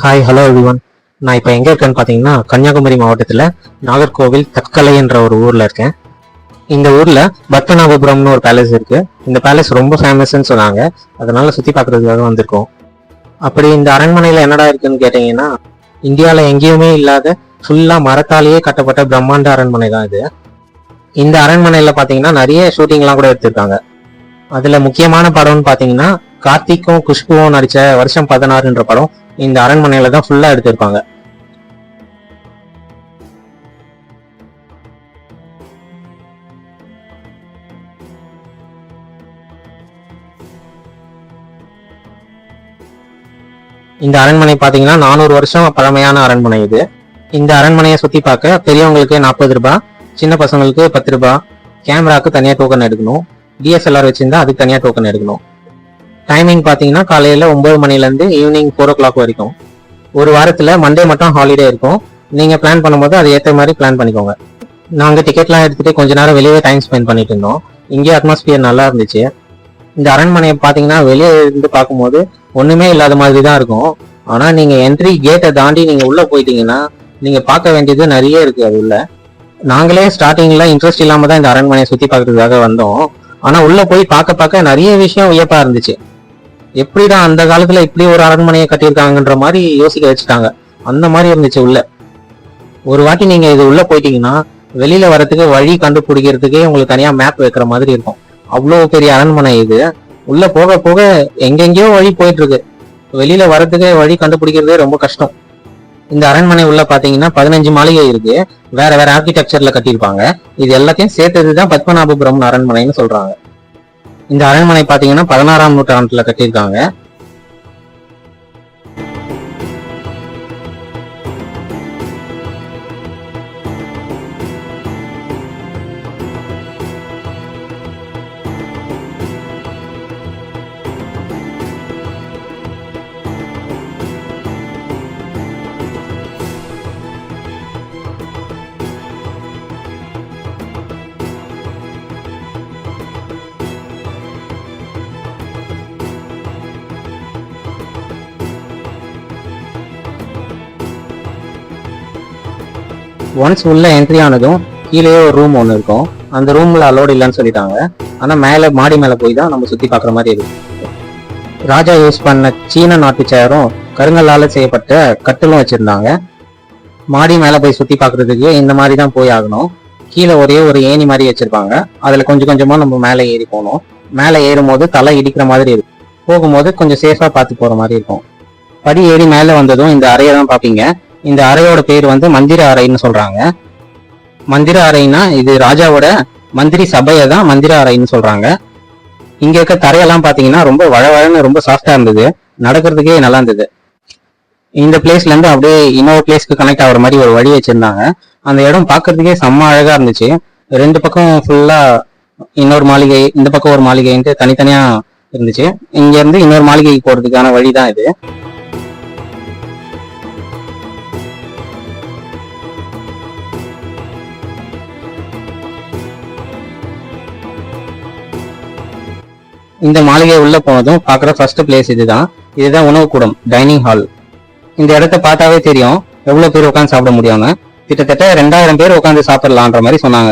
Hi hello everyone. நான் இப்போ எங்கே இருக்கேன்னு பார்த்தீங்கன்னா கன்னியாகுமரி மாவட்டத்தில் நாகர்கோவில் தக்கலை என்ற ஒரு ஊரில் இருக்கேன். இந்த ஊரில் பத்மநாபபுரம்னு ஒரு பேலஸ் இருக்குது. இந்த பேலஸ் ரொம்ப ஃபேமஸ்ன்னு சொன்னாங்க, அதனால சுற்றி பார்க்குறதுக்காக வந்திருக்கோம். அப்படி இந்த அரண்மனையில் என்னடா இருக்குன்னு கேட்டிங்கன்னா, இந்தியாவில் எங்கேயுமே இல்லாத ஃபுல்லாக மரத்தாலேயே கட்டப்பட்ட பிரம்மாண்ட அரண்மனை தான் இது. இந்த அரண்மனையில் பார்த்தீங்கன்னா நிறைய ஷூட்டிங்லாம் கூட எடுத்திருக்காங்க. அதில் முக்கியமான படம்னு பார்த்தீங்கன்னா கார்த்திக்கும் குஷ்புவும் நடித்த வருஷம் 16ன்ற படம் இந்த அரண்மனையில தான் ஃபுல்லா எடுத்திருப்பாங்க. இந்த அரண்மனை பாத்தீங்கன்னா 400 வருஷம் பழமையான அரண்மனை இது. இந்த அரண்மனையை சுத்தி பார்க்க பெரியவங்களுக்கு 40 ரூபாய், சின்ன பசங்களுக்கு 10 ரூபாய், கேமராக்கு தனியா டோக்கன் எடுக்கணும், டிஎஸ்எல்ஆர் வச்சிருந்தா அதுக்கு தனியா டோக்கன் எடுக்கணும். டைமிங் பாத்தீங்கன்னா காலையில 9 மணில இருந்து ஈவினிங் 4 o'clock வரைக்கும். ஒரு வாரத்துல மண்டே மட்டும் ஹாலிடே இருக்கும். நீங்க பிளான் பண்ணும்போது அது ஏற்ற மாதிரி பிளான் பண்ணிக்கோங்க. நாங்க டிக்கெட்லாம் எடுத்துட்டு கொஞ்ச நேரம் வெளியே டைம் ஸ்பெண்ட் பண்ணிட்டு இருந்தோம். இங்கே அட்மாஸ்பியர் நல்லா இருந்துச்சு. இந்த அரண்மனையை பாத்தீங்கன்னா வெளியே இருந்து பார்க்கும்போது ஒண்ணுமே இல்லாத மாதிரி தான் இருக்கும். ஆனா நீங்க என்ட்ரி கேட்டை தாண்டி நீங்க உள்ள போயிட்டீங்கன்னா நீங்க பார்க்க வேண்டியது நிறைய இருக்கு. அது உள்ள நாங்களே ஸ்டார்டிங்ல இன்ட்ரெஸ்ட் இல்லாம தான் இந்த அரண்மனையை சுத்தி பார்க்கறதுக்காக வந்தோம். ஆனா உள்ள போய் பார்க்க நிறைய விஷயம் வியப்பா இருந்துச்சு. எப்படிதான் அந்த காலத்துல இப்படி ஒரு அரண்மனையை கட்டியிருக்காங்கன்ற மாதிரி யோசிக்க வச்சுட்டாங்க. அந்த மாதிரி இருந்துச்சு உள்ள. ஒரு வாட்டி நீங்க இது உள்ள போயிட்டீங்கன்னா வெளியில வரதுக்கு வழி கண்டுபிடிக்கிறதுக்கே உங்களுக்கு தனியா மேப் வைக்கிற மாதிரி இருக்கும். அவ்வளவு பெரிய அரண்மனை இது. உள்ள போக போக எங்கெங்கயோ வழி போயிட்டு இருக்கு. வெளியில வரதுக்கு வழி கண்டுபிடிக்கிறதே ரொம்ப கஷ்டம். இந்த அரண்மனை உள்ள பாத்தீங்கன்னா 15 மாளிகை இருக்கு. வேற வேற ஆர்கிடெக்சர்ல கட்டியிருப்பாங்க. இது எல்லாத்தையும் சேர்த்ததுதான் பத்மநாபபுரம் அரண்மனைன்னு சொல்றாங்க. இந்த அரண்மனை பாத்தீங்கன்னா 16ஆம் நூற்றாண்டுல கட்டியிருக்காங்க. ஒன்ஸ் உள்ள என்ட்ரி ஆனதும் கீழே ஒரு ரூம் ஒன்று இருக்கும். அந்த ரூம்ல அலோடு இல்லைன்னு சொல்லிட்டாங்க. ஆனா மாடி மேல போய் தான் நம்ம சுத்தி பார்க்குற மாதிரி இருக்கு. ராஜா யூஸ் பண்ண சீன நாட்டு சேரும் கருங்கல்லால செய்யப்பட்ட கட்டிலும் வச்சிருந்தாங்க. மாடி மேல போய் சுத்தி பார்க்கறதுக்கு இந்த மாதிரி தான் போய் ஆகணும். கீழே ஒரே ஒரு ஏணி மாதிரி வச்சிருப்பாங்க. அதுல கொஞ்சம் கொஞ்சமா நம்ம மேலே ஏறி போகணும். மேலே ஏறும் போது தலை இடிக்கிற மாதிரி இருக்கும். போகும்போது கொஞ்சம் சேஃபா பார்த்து போற மாதிரி இருக்கும். படி ஏறி மேல வந்ததும் இந்த அறையை தான் பார்ப்பீங்க. இந்த அறையோட பேர் வந்து மந்திர அறைன்னு சொல்றாங்க. மந்திர அறைனா இது ராஜாவோட மந்திரி சபையை தான் மந்திர அறைன்னு சொல்றாங்க. இங்க இருக்க தரையெல்லாம் பாத்தீங்கன்னா ரொம்ப வழவழன்னு ரொம்ப சாஃப்டா இருந்தது. நடக்கிறதுக்கே நல்லா இருந்தது. இந்த பிளேஸ்ல இருந்து அப்படியே இன்னொரு பிளேஸ்க்கு கனெக்ட் ஆகிற மாதிரி ஒரு வழி வச்சிருந்தாங்க. அந்த இடம் பாக்குறதுக்கே செம்ம அழகா இருந்துச்சு. 2 பக்கம் ஃபுல்லா இன்னொரு மாளிகை, இந்த பக்கம் ஒரு மாளிகைன்ட்டு தனித்தனியா இருந்துச்சு. இங்க இருந்து இன்னொரு மாளிகைக்கு போறதுக்கான வழிதான் இது. இந்த மாளிகை உள்ள போனதும் பாக்குற ஃபர்ஸ்ட் பிளேஸ் இதுதான் உணவு கூடம், டைனிங் ஹால். இந்த இடத்த பார்த்தாவே தெரியும் எவ்வளவு பேர் உட்காந்து சாப்பிட முடியும்னு. கிட்டத்தட்ட 2000 பேர் உட்காந்து சாப்பிடலான்ற மாதிரி சொன்னாங்க.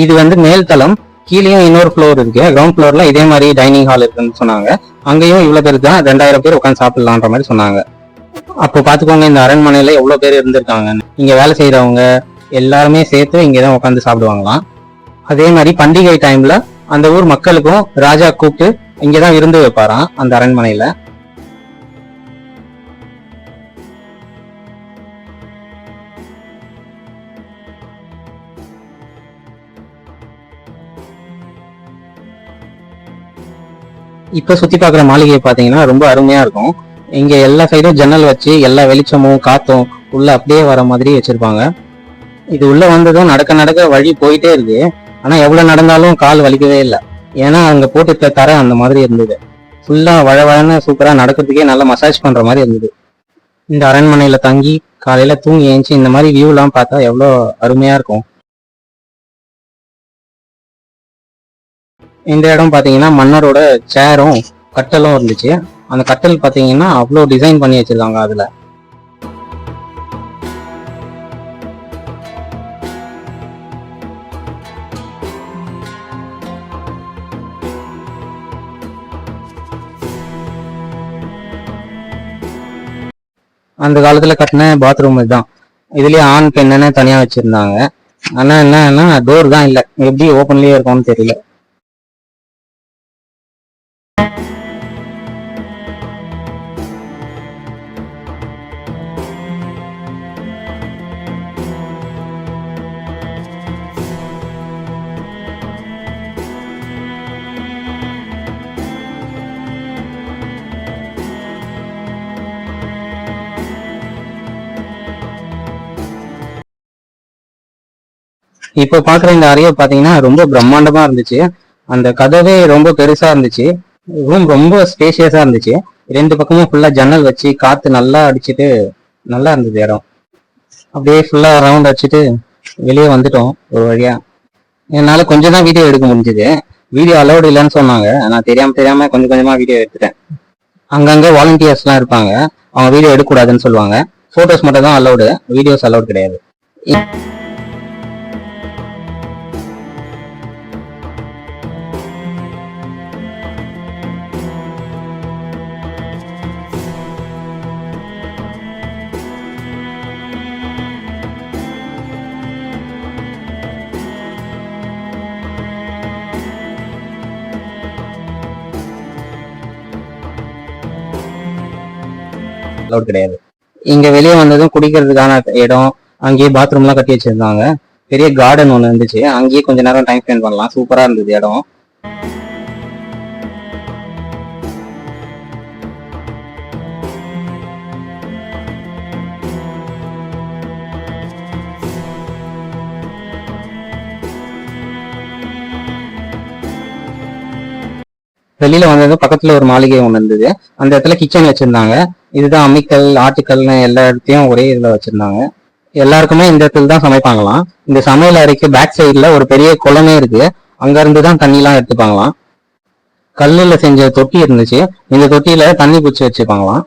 இது வந்து மேல் தளம். கீழேயும் இன்னொரு ஃப்ளோர் இருக்கு. கிரவுண்ட் ஃப்ளோர்ல இதே மாதிரி டைனிங் ஹால் இருக்குன்னு சொன்னாங்க. அங்கேயும் இவ்வளவு பேர் தான் 2000 பேர் உட்காந்து சாப்பிடலான்ற மாதிரி சொன்னாங்க. அப்போ பாத்துக்கோங்க இந்த அரண்மனையில எவ்வளவு பேர் இருந்திருக்காங்க. இங்க வேலை செய்யறவங்க எல்லாருமே சேர்த்து இங்கதான் உட்காந்து சாப்பிடுவாங்களாம். அதே மாதிரி பண்டிகை டைம்ல அந்த ஊர் மக்களுக்கும் ராஜா கூப்பிட்டு இங்கதான் விருந்து வைப்பாராம் அந்த அரண்மனையில. இப்ப சுத்தி பாக்குற மாளிகையை பாத்தீங்கன்னா ரொம்ப அருமையா இருக்கும். இங்க எல்லா சைடும் ஜன்னல் வச்சு எல்லா வெளிச்சமும் காத்தும் உள்ள அப்படியே வர மாதிரி வச்சிருப்பாங்க. இது உள்ள வந்ததும் நடக்க நடக்க வழி போயிட்டே இருக்கு. ஆனா எவ்வளவு நடந்தாலும் கால் வலிக்கவே இல்லை. ஏன்னா அங்க போட்டு தர அந்த மாதிரி இருந்தது. ஃபுல்லா வழவழன்னு சூப்பரா நடக்கிறதுக்கே நல்லா மசாஜ் பண்ற மாதிரி இருந்தது. இந்த அரண்மனையில தங்கி காலையில தூங்கி ஏஞ்சி இந்த மாதிரி வியூ எல்லாம் பார்த்தா எவ்வளோ அருமையா இருக்கும். இந்த இடம் பாத்தீங்கன்னா மன்னரோட சேரும் கட்டலும் இருந்துச்சு. அந்த கட்டல் பாத்தீங்கன்னா அவ்வளோ டிசைன் பண்ணி வச்சிருக்காங்க. அதுல அந்த காலத்துல கட்டின பாத்ரூம் இதுதான். இதுலயே ஆண் பெண்ணுன்னு தனியா வச்சிருந்தாங்க. ஆனா என்னன்னா டோர் தான் இல்ல, எப்படி ஓப்பன்லயே இருக்கும்னு தெரியல. இப்ப பாக்குற இந்த அறையை பாத்தீங்கன்னா ரொம்ப பிரம்மாண்டமா இருந்துச்சு. அந்த கதவே ரொம்ப பெருசா இருந்துச்சு. ரூம் ரொம்ப ஸ்பேஷியஸா இருந்துச்சு. ரெண்டு பக்கமும் ஃபுல்லா ஜன்னல் வச்சு காத்து நல்லா அடிச்சுட்டு நல்லா இருந்தது இடம். அப்படியே ஃபுல்லா ரவுண்ட் அடிச்சுட்டு வெளியே வந்துட்டோம் ஒரு வழியா. என்னால கொஞ்சம் தான் வீடியோ எடுக்க முடிஞ்சது. வீடியோ அலௌடு இல்லைன்னு சொன்னாங்க. நான் தெரியாம கொஞ்சம் கொஞ்சமா வீடியோ எடுத்துட்டேன். அங்கங்க வாலண்டியர்ஸ் எல்லாம் இருப்பாங்க. அவங்க வீடியோ எடுக்கக்கூடாதுன்னு சொல்லுவாங்க. போட்டோஸ் மட்டும் தான் அலௌடு, வீடியோஸ் அலௌட் கிடையாது. அலௌட் கிடையாது. இங்க வெளியே வந்ததும் குடிக்கிறதுக்கான இடம், அங்கேயே பாத்ரூம் எல்லாம் கட்டி வச்சிருந்தாங்க. பெரிய கார்டன் ஒண்ணு இருந்துச்சு, அங்கேயே கொஞ்ச நேரம் டைம் ஸ்பெண்ட் பண்ணலாம். சூப்பரா இருந்தது இடம். வெளியில வந்தது பக்கத்துல ஒரு மாளிகை ஒண்ணு இருந்தது. அந்த இடத்துல கிச்சன் வச்சிருந்தாங்க. இதுதான் அம்மிக்கல் ஆட்டுக்கல்னு எல்லா இடத்தையும் ஒரே இதுல வச்சிருந்தாங்க. எல்லாருக்குமே இந்த இடத்துல தான் சமைப்பாங்களாம். இந்த சமையல் அறைக்கு பேக் சைடுல ஒரு பெரிய குளமே இருக்கு. அங்க இருந்து தான் தண்ணி எல்லாம் எடுத்துப்பாங்களாம். கல்லுல செஞ்ச தொட்டி இருந்துச்சு. இந்த தொட்டியில தண்ணி பிடிச்சி வச்சுப்பாங்களாம்.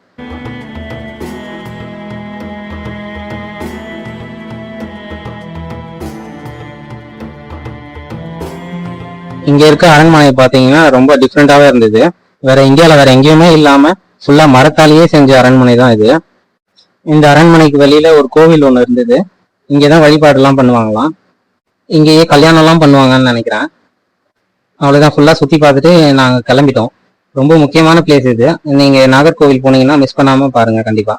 இங்க இருக்க அரண்மனை பாத்தீங்கன்னா ரொம்ப டிஃப்ரெண்டாவே இருந்தது. வேற எங்கேயுமே இல்லாம ஃபுல்லா மரத்தாலேயே செஞ்ச அரண்மனை தான் இது. இந்த அரண்மனைக்கு வெளியில ஒரு கோவில் ஒண்ணு இருந்தது. இங்கதான் வழிபாடு எல்லாம் பண்ணுவாங்களாம். இங்கேயே கல்யாணம் எல்லாம் பண்ணுவாங்கன்னு நினைக்கிறேன். அவ்வளவுதான், ஃபுல்லா சுத்தி பார்த்துட்டு நாங்க கிளம்பிட்டோம். ரொம்ப முக்கியமான பிளேஸ் இது. நீங்க நாகர்கோவில் போனீங்கன்னா மிஸ் பண்ணாம பாருங்க கண்டிப்பா.